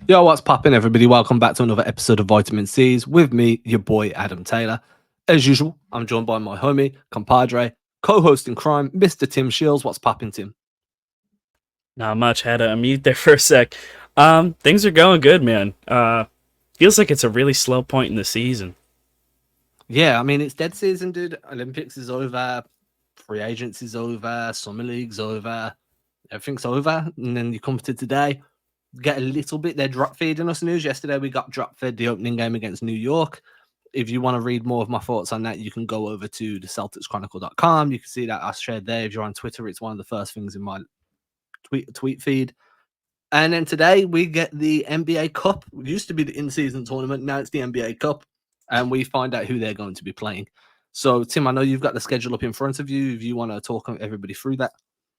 Yo, what's poppin', everybody? Welcome back to another episode of Vitamin C's with me, your boy Adam Taylor. As usual, I'm joined by my homie, compadre, co-host in crime, Mr. Tim Shields. What's poppin', Tim? Not much. Had to unmute there for a sec. Things are going good, man. Feels like it's a really slow point in the season. Yeah, I mean, it's dead season, dude. Olympics is over, free agency is over, summer league's over, everything's over. And then you come to today, get a little bit, they're drop feeding us news. Yesterday, we got drop fed the opening game against New York. If you want to read more of my thoughts on that, you can go over to the CelticsChronicle.com. You can see that I shared there. If you're on Twitter, it's one of the first things in my tweet feed. And then today we get the NBA Cup. It used to be the in-season tournament. Now it's the NBA Cup. And we find out who they're going to be playing. So, Tim, I know you've got the schedule up in front of you. If you want to talk everybody through that.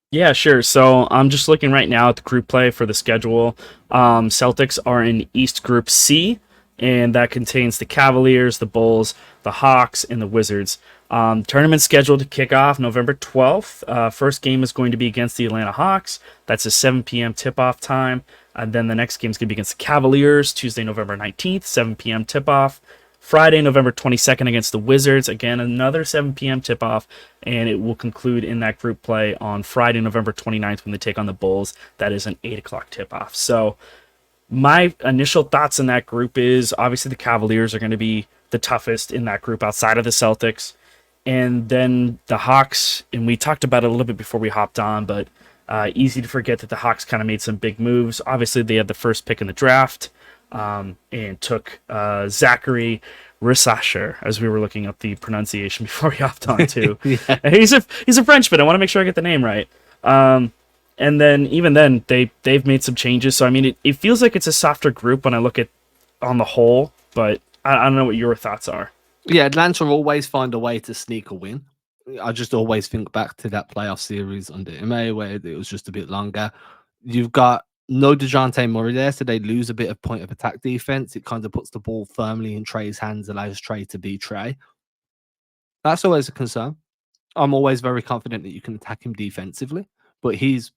Yeah, sure. So I'm just looking right now at the group play for the schedule. Celtics are in East Group C, and that contains the Cavaliers, the Bulls, the Hawks, and the Wizards. Tournament scheduled to kick off November 12th. First game is going to be against the Atlanta Hawks. That's a 7 p.m. tip-off time. And then the next game is going to be against the Cavaliers, Tuesday, November 19th, 7 p.m. tip-off. Friday, November 22nd against the Wizards. Again, another 7 p.m. tip-off, and it will conclude in that group play on Friday, November 29th when they take on the Bulls. That is an 8 o'clock tip-off. So my initial thoughts in that group is obviously the Cavaliers are going to be the toughest in that group outside of the Celtics. And then the Hawks, and we talked about it a little bit before we hopped on, but easy to forget that the Hawks kind of made some big moves. Obviously, they had the first pick in the draft. And took Zachary Rissacher, as we were looking up the pronunciation before we hopped on too. Yeah. He's a Frenchman. I want to make sure I get the name right. And then even then they've made some changes. So I mean, it feels like it's a softer group when I look at on the whole. But I don't know what your thoughts are. Yeah, Atlanta always find a way to sneak a win. I just always think back to that playoff series under Ime where it was just a bit longer. You've got no DeJounte Murray there, so they lose a bit of point of attack defense. It kind of puts the ball firmly in Trey's hands, allows Trey to be Trey. That's always a concern. I'm always very confident that you can attack him defensively, but he's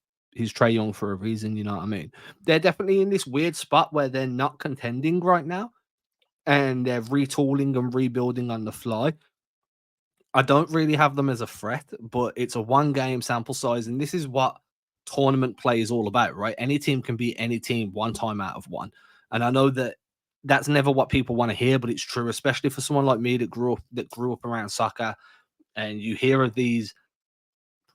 Trey Young for a reason, you know what I mean? They're definitely in this weird spot where they're not contending right now, and they're retooling and rebuilding on the fly. I don't really have them as a threat, but it's a one-game sample size, and this is what tournament play is all about, right? Any team can beat any team one time out of one. And I know that that's never what people want to hear, but it's true, especially for someone like me that grew up around soccer. And you hear of these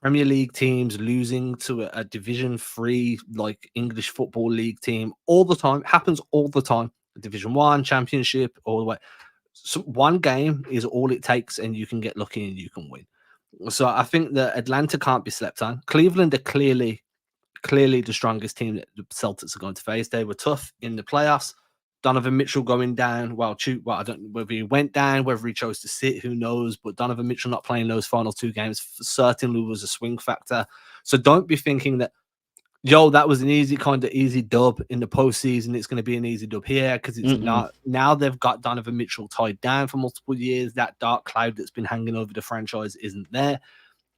Premier League teams losing to a Division 3 like English Football League team all the time. It happens all the time. Division 1, Championship, all the way. So one game is all it takes, and you can get lucky and you can win. So I think that Atlanta can't be slept on. Cleveland are clearly the strongest team that the Celtics are going to face. They were tough in the playoffs. Donovan Mitchell going down. Well, I don't know whether he went down, whether he chose to sit, who knows. But Donovan Mitchell not playing those final two games certainly was a swing factor. So don't be thinking that, that was an easy dub in the postseason. It's going to be an easy dub here, because it's not. Now they've got Donovan Mitchell tied down for multiple years. That dark cloud that's been hanging over the franchise isn't there.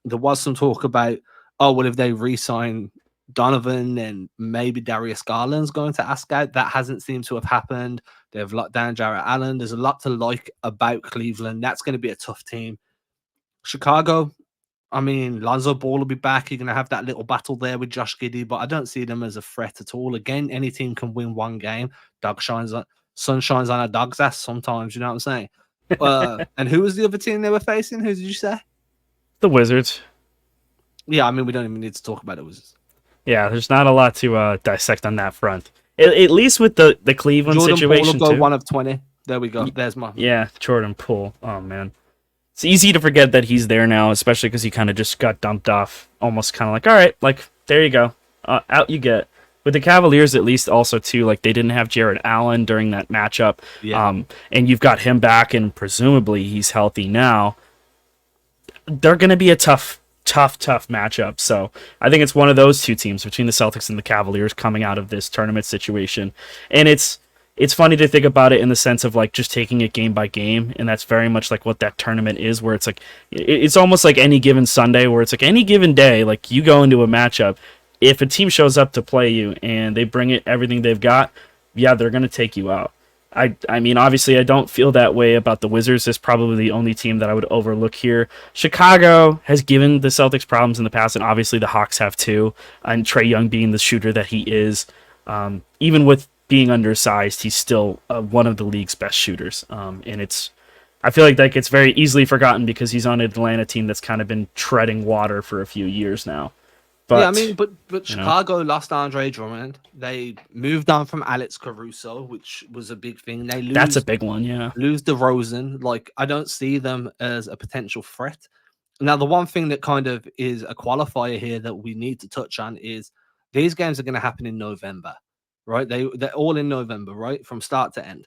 There was some talk about, if they re-sign Donovan and maybe Darius Garland's going to ask out. That hasn't seemed to have happened. They've locked down Jarrett Allen. There's a lot to like about Cleveland. That's going to be a tough team. Chicago, I mean, Lonzo Ball will be back. You're going to have that little battle there with Josh Giddey, but I don't see them as a threat at all. Again, any team can win one game. Sun shines on a dog's ass sometimes, you know what I'm saying? And who was the other team they were facing? Who did you say? The Wizards. Yeah, I mean, we don't even need to talk about the Wizards. Yeah, there's not a lot to dissect on that front. At least with the Cleveland Jordan situation, Poole will go too. 1 of 20. There we go. There's my... Yeah, Jordan Poole. Oh, man. It's easy to forget that he's there now, especially because he kind of just got dumped off. Almost kind of like, all right, like, there you go. Out you get. With the Cavaliers, at least, also, too, like, they didn't have Jarrett Allen during that matchup. Yeah. And you've got him back, and presumably he's healthy now. They're going to be a tough matchup. So I think it's one of those two teams between the Celtics and the Cavaliers coming out of this tournament situation. And it's funny to think about it in the sense of like just taking it game by game. And that's very much like what that tournament is, where it's like, it's almost like any given Sunday, where it's like any given day, like you go into a matchup, if a team shows up to play you and they bring it everything they've got, yeah, they're going to take you out. I mean, obviously, I don't feel that way about the Wizards. It's probably the only team that I would overlook here. Chicago has given the Celtics problems in the past, and obviously the Hawks have too. And Trae Young being the shooter that he is, even with being undersized, he's still one of the league's best shooters. And I feel like that gets very easily forgotten because he's on an Atlanta team that's kind of been treading water for a few years now. Yeah, I mean, But but you know, Chicago lost Andre Drummond. They moved on from Alex Caruso, which was a big thing. They that's a big one. Yeah. lose DeRozan. Like, I don't see them as a potential threat. Now, the one thing that kind of is a qualifier here that we need to touch on is these games are going to happen in November, right? They're all in November, right, from start to end.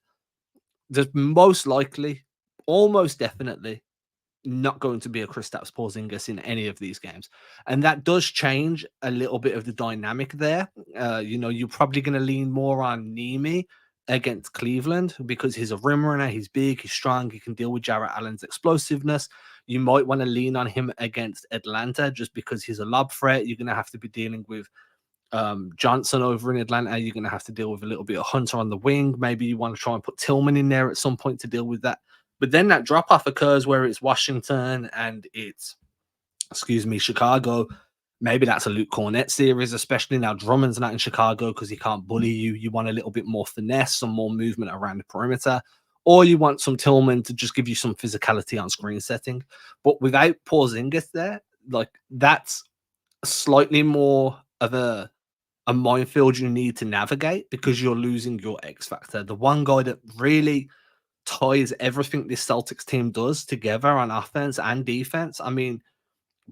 There's most likely, almost definitely, not going to be a Kristaps Porzingis in any of these games, and that does change a little bit of the dynamic there. You're probably going to lean more on Nemi against Cleveland because he's a rim runner, he's big, he's strong, he can deal with Jarrett Allen's explosiveness. You might want to lean on him against Atlanta just because he's a lob threat. You're going to have to be dealing with Johnson over in Atlanta. You're going to have to deal with a little bit of Hunter on the wing. Maybe you want to try and put Tillman in there at some point to deal with that. But then that drop off occurs where it's Washington and it's, Chicago. Maybe that's a Luke Cornett series, especially now Drummond's not in Chicago because he can't bully you. You want a little bit more finesse, some more movement around the perimeter, or you want some Tillman to just give you some physicality on screen setting. But without Porzingis there, like, that's slightly more of a minefield you need to navigate because you're losing your X factor. The one guy that really ties everything this Celtics team does together on offense and defense. I mean,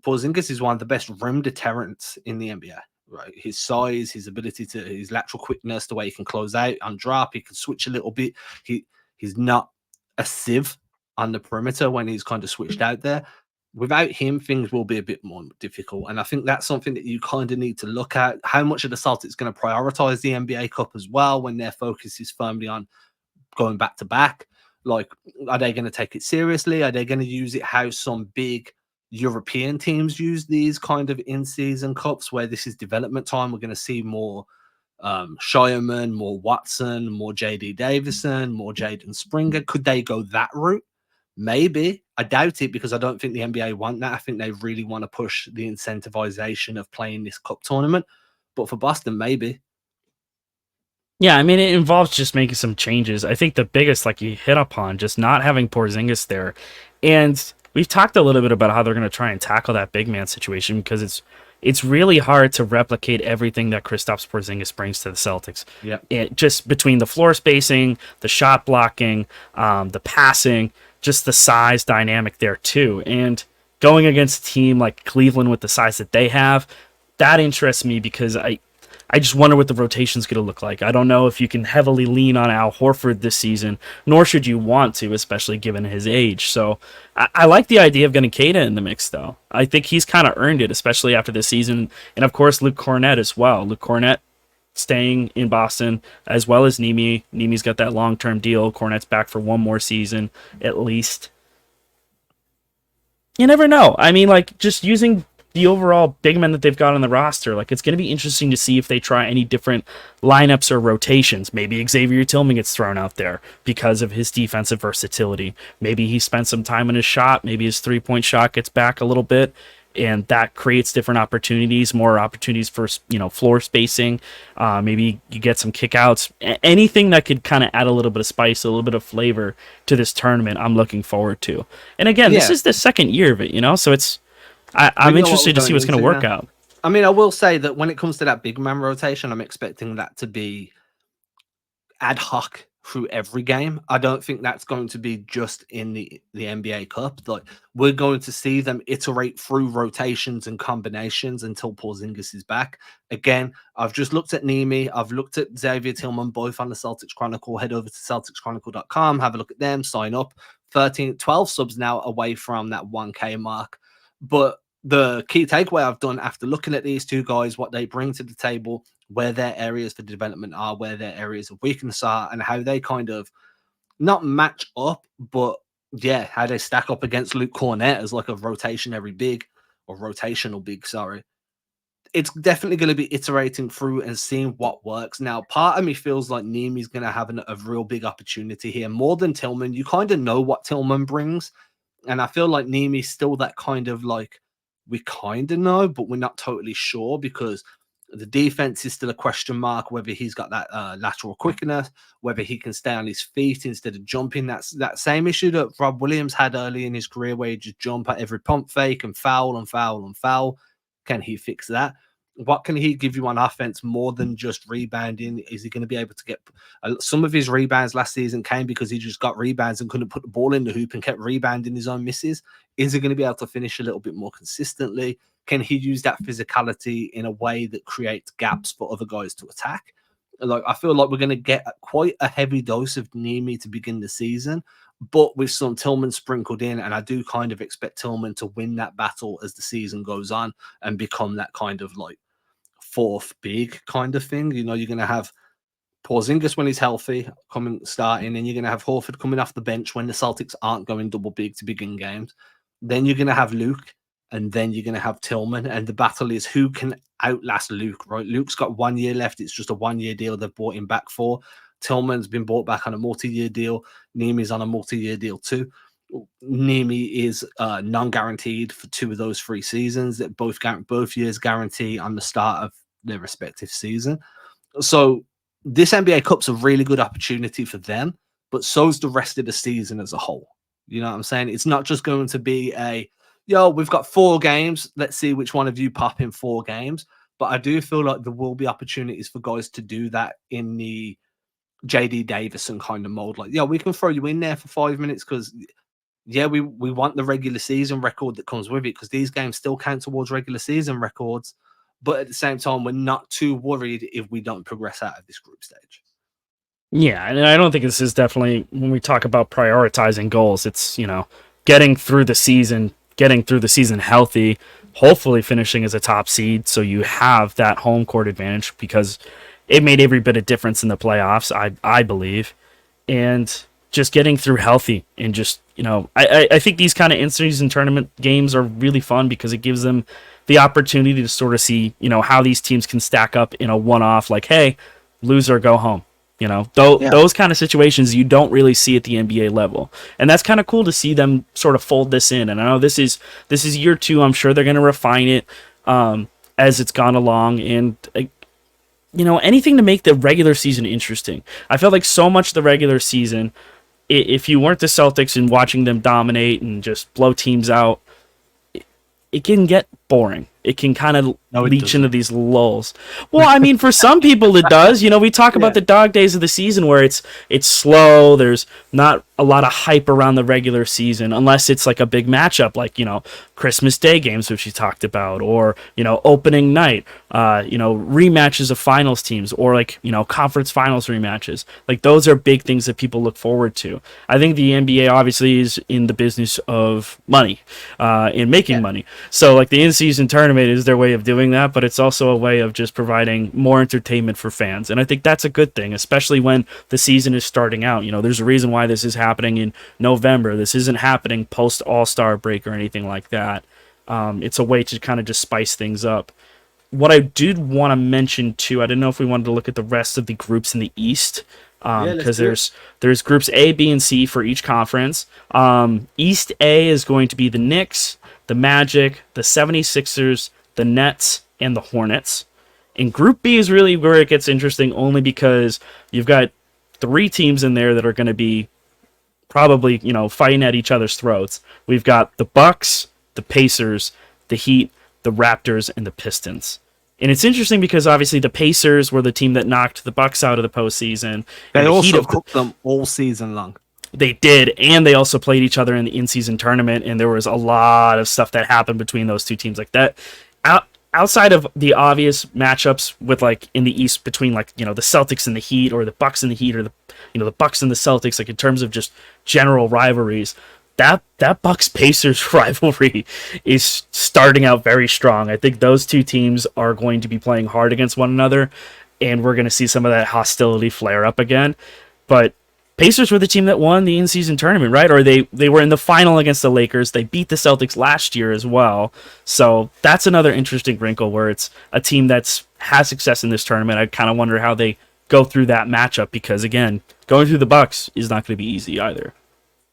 Porzingis is one of the best rim deterrents in the NBA. Right, his size, his ability to, his lateral quickness, the way he can close out on drop, he can switch a little bit. He's not a sieve on the perimeter when he's kind of switched out there. Without him, things will be a bit more difficult. And I think that's something that you kind of need to look at. How much of the Celtics going to prioritize the NBA Cup as well when their focus is firmly on going back to back? Like, are they going to take it seriously? Are they going to use it how some big European teams use these kind of in-season cups where this is development time? We're going to see more Shireman, more Watson, more JD Davison, more Jaden Springer. Could they go that route? Maybe. I doubt it because I don't think the NBA want that. I think they really want to push the incentivization of playing this cup tournament. But for Boston, maybe. Yeah, I mean, it involves just making some changes. I think the biggest, like you hit upon, just not having Porzingis there. And we've talked a little bit about how they're going to try and tackle that big man situation because it's really hard to replicate everything that Kristaps Porzingis brings to the Celtics. Yeah. Just between the floor spacing, the shot blocking, the passing, just the size dynamic there too. And going against a team like Cleveland with the size that they have, that interests me because I just wonder what the rotation's going to look like. I don't know if you can heavily lean on Al Horford this season, nor should you want to, especially given his age. So I like the idea of getting Kata in the mix, though. I think he's kind of earned it, especially after this season. And, of course, Luke Cornett as well. Luke Cornett staying in Boston, as well as Nemi. Nemi's got that long-term deal. Cornett's back for one more season, at least. You never know. I mean, like, just using the overall big men that they've got on the roster, like, it's going to be interesting to see if they try any different lineups or rotations. Maybe Xavier Tillman gets thrown out there because of his defensive versatility. Maybe he spent some time on his shot. Maybe his three-point shot gets back a little bit, and that creates different opportunities, more opportunities for, floor spacing. Maybe you get some kickouts. Anything that could kind of add a little bit of spice, a little bit of flavor to this tournament, I'm looking forward to. And again, this is the second year of it, so it's I'm interested to see what's going to work out. I mean, I will say that when it comes to that big man rotation, I'm expecting that to be ad hoc through every game. I don't think that's going to be just in the NBA Cup. Like, we're going to see them iterate through rotations and combinations until Porzingis is back. Again, I've just looked at Nemi. I've looked at Xavier Tillman, both on the Celtics Chronicle. Head over to CelticsChronicle.com, have a look at them, sign up. 12 subs now away from that 1K mark. But the key takeaway I've done after looking at these two guys, what they bring to the table, where their areas for development are, where their areas of weakness are, and how they kind of not match up, but how they stack up against Luke Cornett as like a rotational big, sorry. it's definitely going to be iterating through and seeing what works. Now, part of me feels like Nemi's going to have a real big opportunity here, more than Tillman. You kind of know what Tillman brings, and I feel like Nemi's still that kind of like we kind of know, but we're not totally sure because the defense is still a question mark. Whether he's got that lateral quickness, whether he can stay on his feet instead of jumping. That's that same issue that Rob Williams had early in his career, where he just jump at every pump fake and foul and foul and foul. Can he fix that? What can he give you on offense more than just rebounding? Is he going to be able to get some of his rebounds last season came because he just got rebounds and couldn't put the ball in the hoop and kept rebounding his own misses? Is he going to be able to finish a little bit more consistently? Can he use that physicality in a way that creates gaps for other guys to attack? Like, I feel like we're going to get quite a heavy dose of Nemi to begin the season, but with some Tillman sprinkled in. And I do kind of expect Tillman to win that battle as the season goes on and become that kind of like fourth big kind of thing. You know, you're going to have Porzingis when he's healthy starting, and you're going to have Horford coming off the bench when the Celtics aren't going double big to begin games. Then you're going to have Luke, and then you're going to have Tillman, and the battle is who can outlast Luke, right? Luke's got 1 year left. It's just a 1 year deal they've bought him back for. Tillman's been bought back on a multi-year deal. Nemi's on a multi-year deal too. Nemi is non-guaranteed for 2 of those 3 seasons. That both years guarantee on the start of their respective season. So this NBA Cup's a really good opportunity for them, but so's the rest of the season as a whole. You know what I'm saying? It's not just going to be we've got 4 games. Let's see which one of you pop in 4 games. But I do feel like there will be opportunities for guys to do that in the JD Davison kind of mode. Like, we can throw you in there for 5 minutes because we want the regular season record that comes with it, because these games still count towards regular season records. But at the same time, we're not too worried if we don't progress out of this group stage. Yeah, and I don't think this is definitely, when we talk about prioritizing goals, it's, getting through the season healthy, hopefully finishing as a top seed, so you have that home court advantage, because it made every bit of difference in the playoffs, I believe. And just getting through healthy, and just, I think these kind of in-season tournament games are really fun because it gives them the opportunity to sort of see, how these teams can stack up in a one-off, like, hey, loser, go home. Those kind of situations you don't really see at the NBA level. And that's kind of cool to see them sort of fold this in. And I know this is year 2. I'm sure they're going to refine it as it's gone along. And, anything to make the regular season interesting. I felt like so much the regular season, if you weren't the Celtics and watching them dominate and just blow teams out, it can get boring. It can kind of leach into these lulls. Well, I mean, for some people it does. We talk about the dog days of the season where it's slow. There's not a lot of hype around the regular season unless it's like a big matchup, like, Christmas Day games, which you talked about, or, opening night, rematches of finals teams, or like, conference finals rematches. Like, those are big things that people look forward to. I think the NBA obviously is in the business of money, and making money. So like the in-season tournament is their way of doing that, but it's also a way of just providing more entertainment for fans. And I think that's a good thing, especially when the season is starting out. There's a reason why this is happening in November. This isn't happening post All-Star break or anything like that. It's a way to kind of just spice things up. What I did want to mention too, I didn't know if we wanted to look at the rest of the groups in the East, because there's groups A, B, and C for each conference. East A is going to be the Knicks, the Magic, the 76ers, the Nets, and the Hornets. And Group B is really where it gets interesting, only because you've got 3 teams in there that are going to be probably, fighting at each other's throats. We've got the Bucks, the Pacers, the Heat, the Raptors, and the Pistons. And it's interesting because obviously the Pacers were the team that knocked the Bucks out of the postseason. They also cooked them all season long. They did, and they also played each other in the in-season tournament, and there was a lot of stuff that happened between those 2 teams like that. Outside of the obvious matchups with, like, in the East between, like, the Celtics and the Heat, or the Bucks and the Heat, or the Bucks and the Celtics, like, in terms of just general rivalries, that Bucks-Pacers rivalry is starting out very strong. I think those 2 teams are going to be playing hard against one another, and we're going to see some of that hostility flare up again. But Pacers were the team that won the in-season tournament, right? Or they were in the final against the Lakers. They beat the Celtics last year as well. So that's another interesting wrinkle where it's a team that's has success in this tournament. I kind of wonder how they go through that matchup because again, going through the Bucks is not going to be easy either.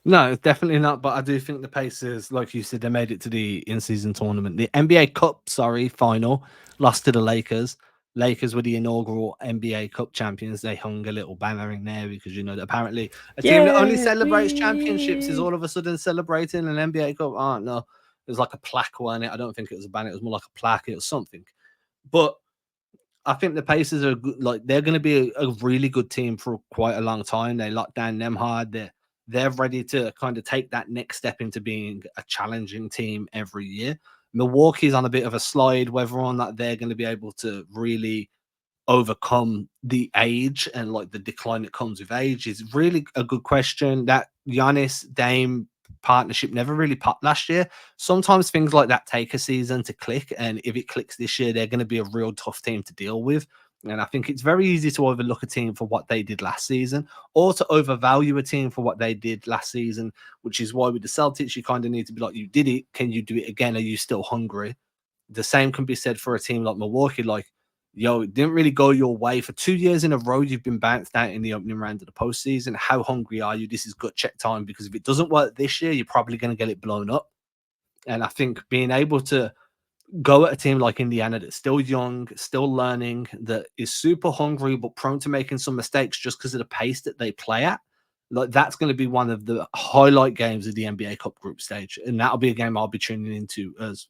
No, definitely not. But I do think the Pacers, like you said, they made it to the in-season tournament, the NBA Cup, final, lost to the Lakers. Lakers were the inaugural NBA Cup champions. They hung a little banner in there because that apparently a team that only Yeah, celebrates championships is all of a sudden celebrating an NBA Cup. Oh no, it was like a plaque, wasn't it? I don't think it was a banner. It was more like a plaque. It was something. But I think the Pacers are good, like they're going to be a really good team for quite a long time. They lock down them hard. They're ready to kind of take that next step into being a challenging team every year. Milwaukee's on a bit of a slide, whether or not they're going to be able to really overcome the age and like the decline that comes with age is really a good question. That Giannis Dame partnership never really popped last year. Sometimes things like that take a season to click, and if it clicks this year, they're going to be a real tough team to deal with. And I think it's very easy to overlook a team for what they did last season or to overvalue a team for what they did last season, which is why with the Celtics, you kind of need to be like, you did it. Can you do it again? Are you still hungry? The same can be said for a team like Milwaukee. Like, yo, it didn't really go your way for 2 years in a row. You've been bounced out in the opening round of the postseason. How hungry are you? This is gut check time because if it doesn't work this year, you're probably going to get it blown up. And I think being able to go at a team like Indiana that's still young, still learning, that is super hungry but prone to making some mistakes just because of the pace that they play at. Like that's going to be one of the highlight games of the NBA Cup group stage, and that'll be a game I'll be tuning into as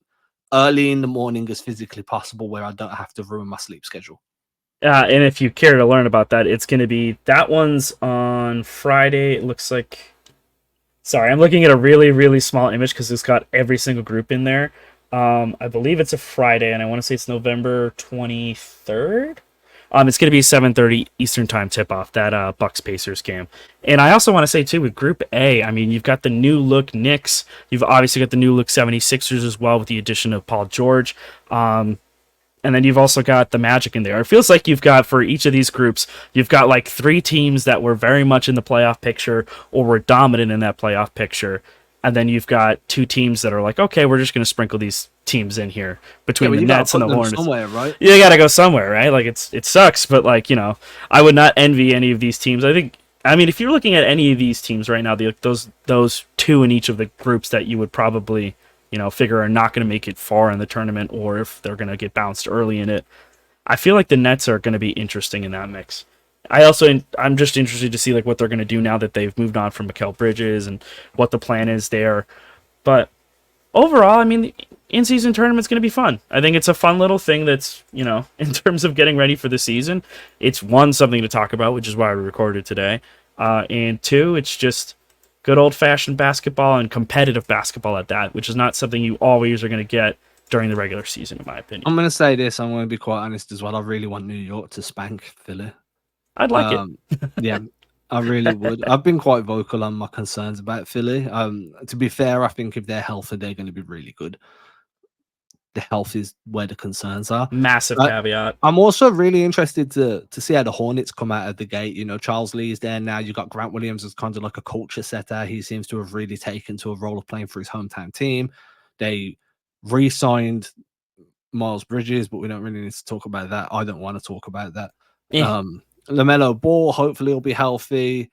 early in the morning as physically possible, where I don't have to ruin my sleep schedule. And if you care to learn about that, it's going to be that one's on Friday. It looks like. Sorry, I'm looking at a really, really small image because it's got every single group in there. I believe it's a Friday, and I want to say it's November 23rd. It's going to be 7:30 Eastern Time tip-off, that Bucks Pacers game. And I also want to say, too, with Group A, I mean, you've got the new look Knicks. You've obviously got the new look 76ers as well with the addition of Paul George. And then you've also got the Magic in there. It feels like you've got, for each of these groups, you've got like three teams that were very much in the playoff picture or were dominant in that playoff picture. And then you've got two teams that are like, okay, we're just going to sprinkle these teams in here between the Nets and the Hornets. Somewhere, right? You got to go somewhere, right? Like it sucks, but like, I would not envy any of these teams. I mean, if you're looking at any of these teams right now, those two in each of the groups that you would probably, figure are not going to make it far in the tournament, or if they're going to get bounced early in it, I feel like the Nets are going to be interesting in that mix. I'm just interested to see like what they're going to do now that they've moved on from Mikal Bridges and what the plan is there. But overall, I mean, the in-season tournament's going to be fun. I think it's a fun little thing that's, in terms of getting ready for the season, it's one, something to talk about, which is why we recorded today. And two, it's just good old-fashioned basketball and competitive basketball at that, which is not something you always are going to get during the regular season, in my opinion. I'm going to say this. I'm going to be quite honest as well. I really want New York to spank Philly. I'd like it. Yeah, I really would. I've been quite vocal on my concerns about Philly. To be fair, I think if they're healthy, they're going to be really good. The health is where the concerns are. Massive caveat. I'm also really interested to see how the Hornets come out of the gate. Charles Lee's there now. You've got Grant Williams as kind of like a culture setter. He seems to have really taken to a role of playing for his hometown team. They re-signed Miles Bridges, but we don't really need to talk about that. I don't want to talk about that. LaMelo Ball, hopefully he'll be healthy.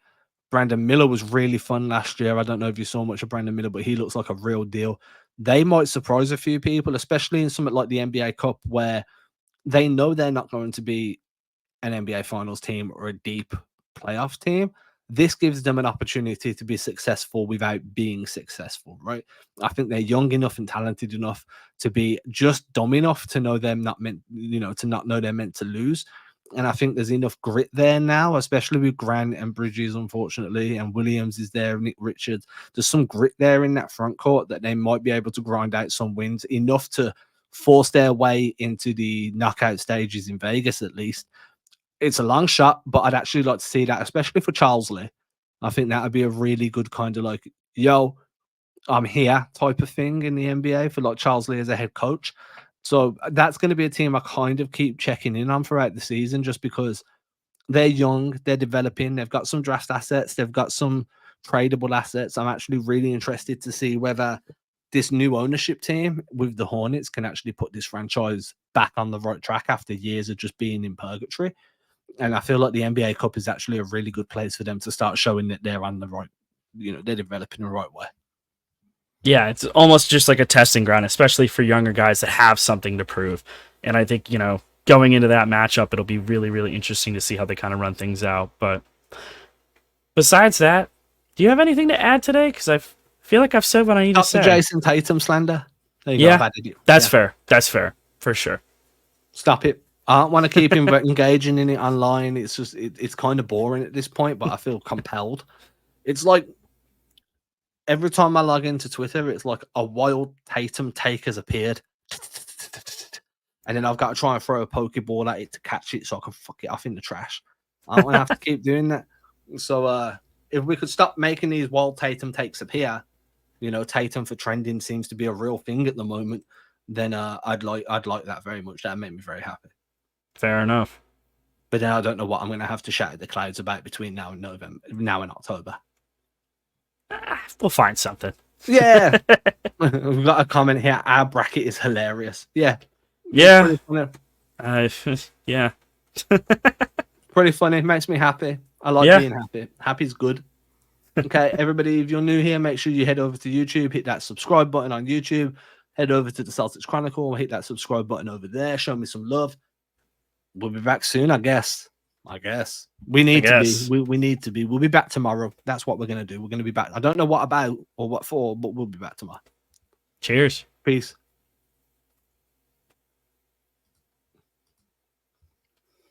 Brandon Miller was really fun last year. I don't know if you saw much of Brandon Miller, but he looks like a real deal. They might surprise a few people, especially in something like the NBA Cup, where they know they're not going to be an NBA Finals team or a deep playoff team. This gives them an opportunity to be successful without being successful, right? I think they're young enough and talented enough to be just dumb enough to know them not meant, to not know they're meant to lose. And I think there's enough grit there now, especially with Grant and Bridges, unfortunately, and Williams is there, Nick Richards. There's some grit there in that front court that they might be able to grind out some wins, enough to force their way into the knockout stages in Vegas, at least. It's a long shot, but I'd actually like to see that, especially for Charles Lee. I think that would be a really good kind of like, yo, I'm here type of thing in the NBA for like Charles Lee as a head coach. So that's going to be a team I kind of keep checking in on throughout the season, just because They're young, they're developing, they've got some draft assets, they've got some tradable assets. I'm actually really interested to see whether this new ownership team with the Hornets can actually put this franchise back on the right track after years of just being in purgatory. And I feel like the NBA Cup is actually a really good place for them to start showing that they're on the right, they're developing the right way. Yeah, it's almost just like a testing ground, especially for younger guys that have something to prove. And I think, going into that matchup, it'll be really, really interesting to see how they kind of run things out. But besides that, do you have anything to add today? Because I feel like I've said what I need to say. Jason Tatum slander. There you yeah, go. That's fair. That's fair. For sure. Stop it. I don't want to keep him engaging in it online. It's just, it's kind of boring at this point, but I feel compelled. It's like every time I log into Twitter, it's like a wild Tatum take has appeared. And then I've got to try and throw a Pokeball at it to catch it so I can fuck it off in the trash. I don't want to have to keep doing that. So if we could stop making these wild Tatum takes appear, Tatum for trending seems to be a real thing at the moment, then I'd like that very much. That'd make me very happy. Fair enough. But then I don't know what I'm going to have to shout at the clouds about between now and October. We'll find something. Yeah. We've got a comment here. Our bracket is hilarious. Yeah. Yeah. Yeah. Pretty funny. Makes me happy. I like being happy. Happy's good. Okay, everybody, if you're new here, make sure you head over to YouTube, hit that subscribe button on YouTube, head over to the Celtics Chronicle, hit that subscribe button over there, show me some love. We'll be back soon, I guess. We need to be. We need to be. We'll be back tomorrow. That's what we're going to do. We're going to be back. I don't know what about or what for, but we'll be back tomorrow. Cheers. Peace.